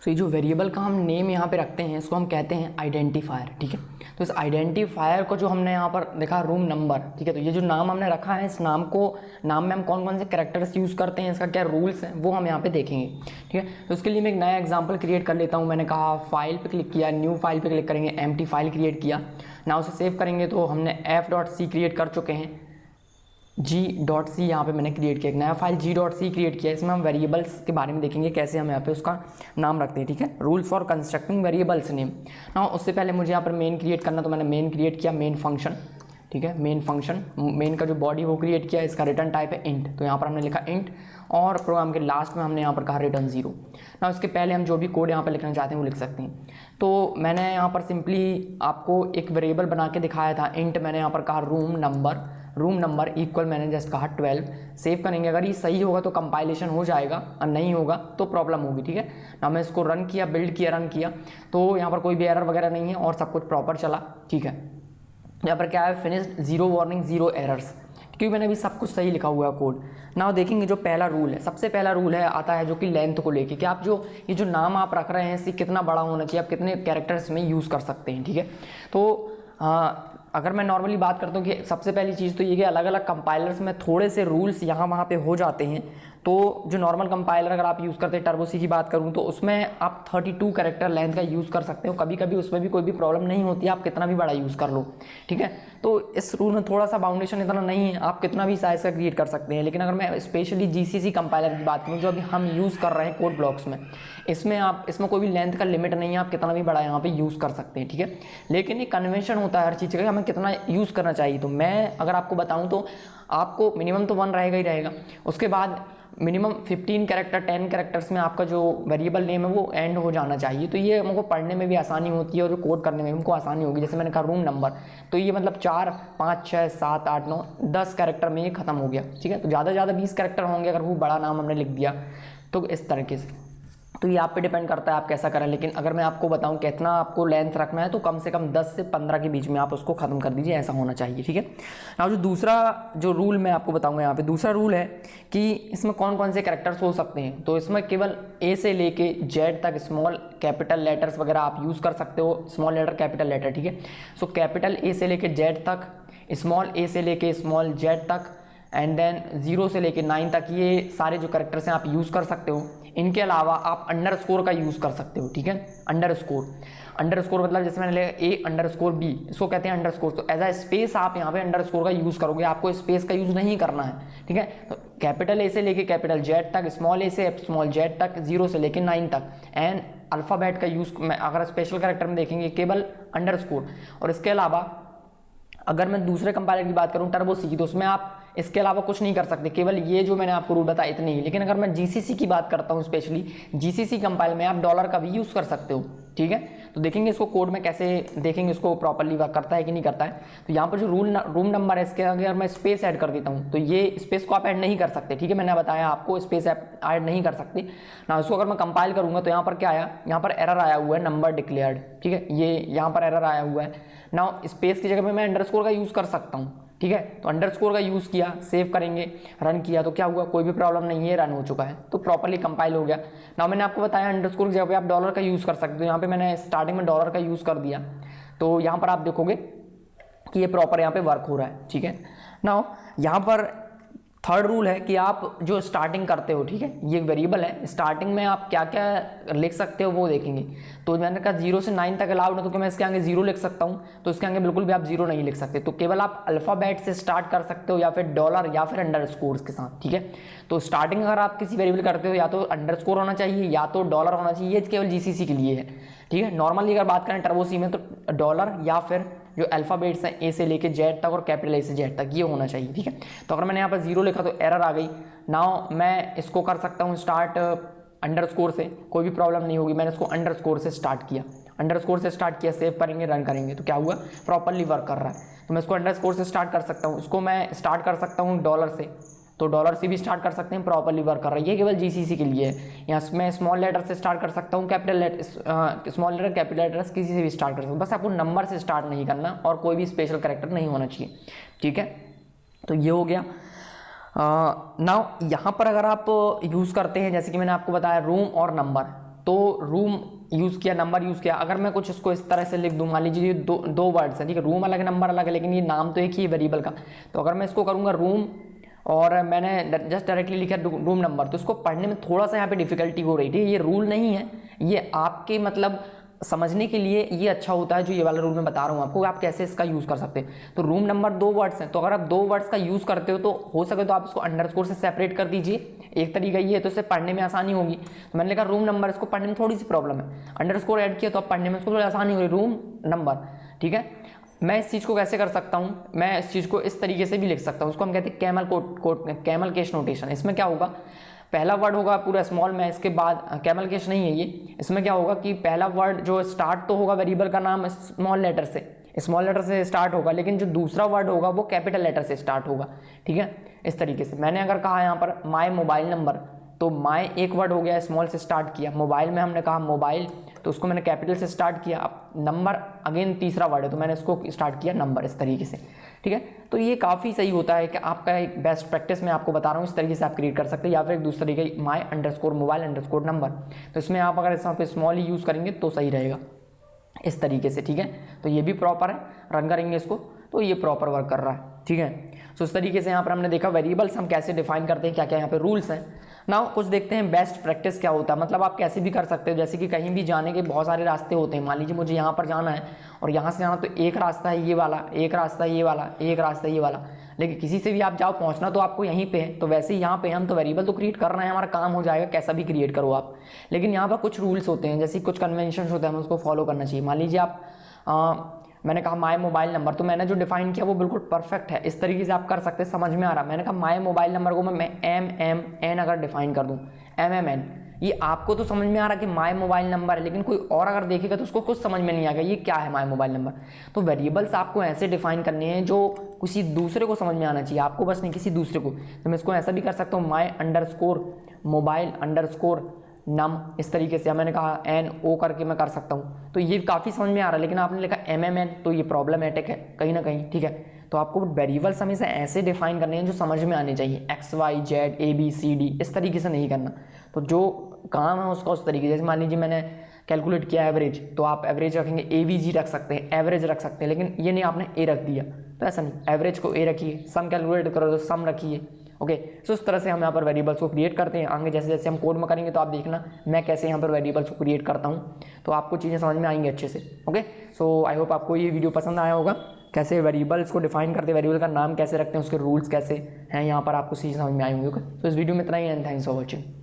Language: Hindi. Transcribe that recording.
सो ये जो वेरिएबल का हम नेम यहाँ पे रखते हैं इसको हम कहते हैं आइडेंटिफायर, ठीक है। तो इस आइडेंटिफायर को जो हमने यहाँ पर देखा रूम नंबर, ठीक है, तो ये जो नाम हमने रखा है इस नाम में हम कौन कौन से कैरेक्टर्स यूज़ करते हैं, इसका क्या रूल्स हैं, वो हम यहाँ पे देखेंगे, ठीक है। तो उसके लिए मैं एक नया एग्जाम्पल क्रिएट कर लेता हूँ। मैंने कहा फाइल पे क्लिक किया, न्यू फाइल पे क्लिक करेंगे, एम्प्टी फाइल क्रिएट किया ना, उसे सेव करेंगे तो हमने f.c क्रिएट कर चुके हैं, g.c यहाँ पे मैंने क्रिएट किया, एक नया फाइल g.c क्रिएट किया। इसमें हम वेरिएबल्स के बारे में देखेंगे कैसे हम यहाँ पे उसका नाम रखते हैं, ठीक है। Rules for constructing variables name ना। उससे पहले मुझे यहाँ पर मेन क्रिएट करना, तो मैंने मेन क्रिएट किया, मेन फंक्शन, ठीक है। मेन फंक्शन, मेन का जो बॉडी वो क्रिएट किया, इसका रिटर्न टाइप है इंट, तो यहाँ पर हमने लिखा इंट, और प्रोग्राम के लास्ट में हमने यहाँ पर कहा रिटर्न 0 ना। उसके पहले हम जो भी कोड यहाँ पर लिखना चाहते हैं वो लिख सकते हैं। तो मैंने यहाँ पर सिंपली आपको एक वेरिएबल बना के दिखाया था इंट, मैंने यहाँ पर कहा रूम नंबर इक्वल, मैंने जस्ट कहा 12, सेव करेंगे। अगर ये सही होगा तो कंपाइलेशन हो जाएगा और नहीं होगा तो प्रॉब्लम होगी, ठीक है ना। मैं इसको रन किया, बिल्ड किया, रन किया, तो यहाँ पर कोई भी एरर वगैरह नहीं है और सब कुछ प्रॉपर चला, ठीक है। यहाँ पर क्या है, फिनिश्ड, 0 वार्निंग, 0 एरर्स, क्योंकि मैंने भी सब कुछ सही लिखा हुआ है कोड ना। देखेंगे जो पहला रूल है, सबसे पहला रूल है आता है जो कि लेंथ को लेके, कि आप जो ये जो नाम आप रख रहे हैं इससे कितना बड़ा होना चाहिए, आप कितने कैरेक्टर्स में यूज़ कर सकते हैं, ठीक है। तो अगर मैं नॉर्मली बात करता हूँ कि सबसे पहली चीज़ तो ये कि अलग अलग कंपाइलर्स में थोड़े से रूल्स यहाँ वहाँ पे हो जाते हैं। तो जो नॉर्मल कंपाइलर अगर आप यूज़ करते हैं, टर्बो सी की बात करूँ तो उसमें आप 32 कैरेक्टर लेंथ का यूज़ कर सकते हो, कभी कभी उसमें भी कोई भी प्रॉब्लम नहीं होती, आप कितना भी बड़ा यूज़ कर लो, ठीक है। तो इस रूल में थोड़ा सा बाउंडेशन इतना नहीं है, आप कितना भी साइज का क्रिएट कर सकते हैं। लेकिन अगर मैं स्पेशली GCC कंपाइलर की बात करूँ जो अभी हम यूज़ कर रहे हैं कोड ब्लॉक्स में, इसमें कोई भी लेंथ का लिमिट नहीं है, आप कितना भी बड़ा यहाँ पे यूज़ कर सकते हैं, ठीक है। लेकिन ये कन्वेंशन होता है हर चीज़ का, हमें कितना यूज़ करना चाहिए। तो मैं अगर आपको बताऊँ तो आपको मिनिमम तो 1 रहेगा ही रहेगा, उसके बाद मिनिमम 15 कैरेक्टर 10 कैरेक्टर्स में आपका जो वेरिएबल नेम है वो एंड हो जाना चाहिए। तो ये हमको पढ़ने में भी आसानी होती है और जो कोड करने में हमको आसानी होगी। जैसे मैंने कहा रूम नंबर, तो ये मतलब 4 5 6 7 8 9 10 कैरेक्टर में ये खत्म हो गया, ठीक है। तो ज़्यादा से ज़्यादा 20 कैरेक्टर होंगे अगर वो बड़ा नाम हमने लिख दिया तो इस तरीके से। तो ये आप पे डिपेंड करता है आप कैसा करें। लेकिन अगर मैं आपको बताऊं कितना आपको लेंथ रखना है तो कम से कम 10 से 15 के बीच में आप उसको खत्म कर दीजिए, ऐसा होना चाहिए, ठीक है। अब जो दूसरा जो रूल मैं आपको बताऊंगा यहाँ पे, दूसरा रूल है कि इसमें कौन कौन से कैरेक्टर्स हो सकते हैं। तो इसमें केवल A से लेके Z तक स्मॉल कैपिटल लेटर्स वगैरह आप यूज़ कर सकते हो, स्मॉल लेटर कैपिटल लेटर, ठीक है। सो कैपिटल A से लेके Z तक, स्मॉल a से लेके स्मॉल z तक, एंड देन 0 से लेके 9 तक, ये सारे जो कैरेक्टर्स हैं आप यूज़ कर सकते हो। इनके अलावा आप अंडरस्कोर का यूज़ कर सकते हो, ठीक है। अंडरस्कोर मतलब जैसे मैंने लिखा A_B, इसको कहते हैं अंडरस्कोर। तो एज अ स्पेस आप यहाँ पे अंडरस्कोर का यूज़ करोगे, आपको स्पेस का यूज़ नहीं करना है, ठीक है। तो कैपिटल A से लेके कैपिटल Z तक, स्मॉल a से स्मॉल z तक, 0 से लेके 9 तक, एंड अल्फ़ाबेट का यूज़ में अगर स्पेशल कैरेक्टर में देखेंगे केवल अंडरस्कोर। और इसके अलावा अगर मैं दूसरे कंपाइलर की बात करूं टर्बो सी की, तो उसमें आप इसके अलावा कुछ नहीं कर सकते, केवल ये जो मैंने आपको रूल बताया इतने ही। लेकिन अगर मैं GCC की बात करता हूं, स्पेशली GCC कंपाइलर में आप डॉलर का भी यूज़ कर सकते हो, ठीक है। तो देखेंगे इसको कोड में कैसे देखेंगे इसको प्रॉपर्ली वर्क करता है कि नहीं करता है। तो यहाँ पर जो रूम नंबर है इसके अगर मैं स्पेस ऐड कर देता हूँ तो ये स्पेस को आप ऐड नहीं कर सकते, ठीक है। मैंने बताया आपको स्पेस ऐड नहीं कर सकते ना। इसको अगर मैं कंपाइल करूँगा तो यहाँ पर क्या आया, यहाँ पर एरर आया हुआ है नंबर डिक्लेयर्ड, ठीक है। ये यहाँ पर एरर आया हुआ है ना। स्पेस की जगह पे मैं अंडरस्कोर का यूज़ कर सकता हूँ, ठीक है। तो अंडरस्कोर का यूज़ किया, सेव करेंगे, रन किया, तो क्या हुआ, कोई भी प्रॉब्लम नहीं है, रन हो चुका है, तो प्रॉपर्ली कंपाइल हो गया ना। मैंने आपको बताया अंडरस्कोर की जगह पे आप डॉलर का यूज़ कर सकते हो। यहाँ पे मैंने स्टार्टिंग में डॉलर का यूज़ कर दिया, तो यहाँ पर आप देखोगे कि ये प्रॉपर यहाँ पे वर्क हो रहा है, ठीक है ना। यहाँ पर थर्ड रूल है कि आप जो स्टार्टिंग करते हो, ठीक है, ये वेरिएबल है, स्टार्टिंग में आप क्या क्या लिख सकते हो वो देखेंगे। तो मैंने कहा 0 से 9 तक अलाउड है, तो क्या मैं इसके आगे 0 लिख सकता हूँ, तो इसके आगे बिल्कुल भी आप 0 नहीं लिख सकते। तो केवल आप अल्फ़ाबेट से स्टार्ट कर सकते हो या फिर डॉलर या फिर अंडरस्कोर्स के साथ, ठीक है। तो स्टार्टिंग अगर आप किसी वेरिएबल करते हो या तो अंडरस्कोर होना चाहिए या तो डॉलर होना चाहिए, ये केवल GCC के लिए है, ठीक है। नॉर्मली अगर बात करें टर्बो सी में तो डॉलर या फिर जो अल्फ़ाबेट्स हैं A से लेके Z तक और कैपिटल A से Z तक, ये होना चाहिए, ठीक है। तो अगर मैंने यहाँ पर 0 लिखा तो एरर आ गई। नाउ मैं इसको कर सकता हूँ स्टार्ट अंडरस्कोर से, कोई भी प्रॉब्लम नहीं होगी। मैंने इसको अंडरस्कोर से स्टार्ट किया, सेव करेंगे, रन करेंगे, तो क्या हुआ, प्रॉपरली वर्क कर रहा है। तो मैं इसको अंडरस्कोर से स्टार्ट कर सकता हूँ, इसको मैं स्टार्ट कर सकता हूँ डॉलर से, तो डॉलर से भी स्टार्ट कर सकते हैं, प्रॉपरली वर्क कर रहा है। ये केवल GCC के लिए है। यहाँ मैं स्मॉल लेटर से स्टार्ट कर सकता हूँ, स्मॉल लेटर कैपिटल लेटर्स किसी से भी स्टार्ट कर सकता हूँ, बस आपको नंबर से स्टार्ट नहीं करना और कोई भी स्पेशल कैरेक्टर नहीं होना चाहिए, ठीक है। तो ये हो गया। नाउ यहाँ पर अगर आप यूज़ करते हैं, जैसे कि मैंने आपको बताया रूम और नंबर, तो रूम यूज़ किया, नंबर यूज़ किया। अगर मैं कुछ इसको इस तरह से लिख दूँ, मान लीजिए दो वर्ड्स हैं, ठीक है, रूम अलग है नंबर अलग है, लेकिन ये नाम तो एक ही है वेरिएबल का। तो अगर मैं इसको करूँगा रूम और मैंने जस्ट डायरेक्टली लिखा रूम नंबर, तो इसको पढ़ने में थोड़ा सा यहाँ पे डिफिकल्टी हो रही थी। ये रूल नहीं है, ये आपके मतलब समझने के लिए ये अच्छा होता है जो ये वाला रूल मैं बता रहा हूँ आपको, आप कैसे इसका यूज़ कर सकते हैं। तो रूम नंबर 2 वर्ड्स हैं, तो अगर आप 2 वर्ड्स का यूज़ करते हो तो हो सके तो आप इसको अंडरस्कोर से सेपरेट कर दीजिए। एक तरीका ये है, तो इससे पढ़ने में आसानी होगी। तो मैंने लिखा रूम नंबर, इसको पढ़ने में थोड़ी सी प्रॉब्लम है, अंडरस्कोर ऐड किया तो आप पढ़ने में इसको थोड़ी आसानी हो रही, रूम नंबर, ठीक है। मैं इस चीज़ को कैसे कर सकता हूँ, मैं इस चीज़ को इस तरीके से भी लिख सकता हूँ, उसको हम कहते हैं कैमल केस नोटेशन। इसमें क्या होगा, पहला वर्ड होगा पूरा स्मॉल में, इसके बाद कैमल केस नहीं है ये, इसमें क्या होगा कि पहला वर्ड जो स्टार्ट तो होगा वेरिएबल का नाम स्मॉल लेटर से स्टार्ट होगा, लेकिन जो दूसरा वर्ड होगा वो कैपिटल लेटर से स्टार्ट होगा, ठीक है। इस तरीके से मैंने अगर कहा यहाँ पर माय मोबाइल नंबर, तो माय एक वर्ड हो गया, स्मॉल से स्टार्ट किया, मोबाइल में हमने कहा मोबाइल, तो उसको मैंने कैपिटल से स्टार्ट किया। अब नंबर अगेन तीसरा वर्ड है, तो मैंने इसको स्टार्ट किया नंबर, इस तरीके से, ठीक है। तो ये काफ़ी सही होता है कि आपका एक बेस्ट प्रैक्टिस मैं आपको बता रहा हूँ, इस तरीके से आप क्रिएट कर सकते हैं। या फिर एक दूसरे तरीके my underscore mobile underscore number, तो इसमें आप अगर यहाँ पे स्मॉल ही यूज़ करेंगे तो सही रहेगा, इस तरीके से, ठीक है। तो ये भी प्रॉपर है, रन करेंगे इसको तो ये प्रॉपर वर्क कर रहा है, ठीक है। सो इस तरीके से यहाँ पर हमने देखा वेरिएबल्स हम कैसे डिफाइन करते हैं, क्या क्या यहाँ पे रूल्स हैं। नाउ कुछ देखते हैं बेस्ट प्रैक्टिस क्या होता है, मतलब आप कैसे भी कर सकते हो। जैसे कि कहीं भी जाने के बहुत सारे रास्ते होते हैं, मान लीजिए मुझे यहाँ पर जाना है और यहाँ से जाना, तो एक रास्ता है ये वाला, एक रास्ता है ये वाला, एक रास्ता है ये वाला, लेकिन किसी से भी आप जाओ पहुँचना तो आपको यहीं पे है। तो वैसे ही यहाँ पे हम तो वेरिएबल तो क्रिएट कर रहे हैं, हमारा काम हो जाएगा, कैसा भी क्रिएट करो आप। लेकिन यहाँ पर कुछ रूल्स होते हैं, जैसे कुछ कन्वेंशन होते हैं, हमें उसको फॉलो करना चाहिए। मान लीजिए आप मैंने कहा माय मोबाइल नंबर, तो मैंने जो डिफाइन किया वो बिल्कुल परफेक्ट है, इस तरीके से आप कर सकते हैं, समझ में आ रहा है। मैंने कहा माय मोबाइल नंबर को मैं MMN अगर डिफाइन कर दूं, MMN, ये आपको तो समझ में आ रहा है कि माय मोबाइल नंबर है, लेकिन कोई और अगर देखेगा तो उसको कुछ समझ में नहीं आएगा ये क्या है माय मोबाइल नंबर। तो वेरिएबल्स आपको ऐसे डिफाइन करने हैं जो किसी दूसरे को समझ में आना चाहिए, आपको बस नहीं, किसी दूसरे को। तो मैं इसको ऐसा भी कर सकता हूँ, माय अंडरस्कोर मोबाइल अंडरस्कोर नम, इस तरीके से मैंने कहा NO करके मैं कर सकता हूँ। तो ये काफ़ी समझ में आ रहा है, लेकिन आपने लिखा MMN तो ये प्रॉब्लमेटिक है कहीं ना कहीं, ठीक है। तो आपको वेरिएबल्स हमेशा ऐसे डिफाइन करने हैं जो समझ में आने चाहिए, XYZ ABCD, इस तरीके से नहीं करना। तो जो काम है उसका उस तरीके, जैसे मान लीजिए मैंने कैलकुलेट किया एवरेज, तो आप एवरेज रखेंगे, AVG रख सकते हैं, एवरेज रख सकते हैं, लेकिन ये नहीं आपने A रख दिया, तो ऐसा नहीं, एवरेज को A रखिए, सम कैलकुलेट करो तो सम रखिए, ओके। सो इस तरह से हम यहाँ पर वेरिएबल्स को क्रिएट करते हैं। आगे जैसे जैसे हम कोड में करेंगे तो आप देखना मैं कैसे यहाँ पर वेरिएबल्स को क्रिएट करता हूँ, तो आपको चीज़ें समझ में आएंगी अच्छे से, ओके। सो आई होप आपको ये वीडियो पसंद आया होगा, कैसे वेरिएबल्स को डिफाइन करते हैं, वेरिएबल का नाम कैसे रखते हैं, उसके रूल्स कैसे हैं, यहाँ पर आपको चीज़ें समझ में आई होंगी, ओके। सो इस वीडियो में इतना ही, एंड थैंक्स फॉर वॉचिंग।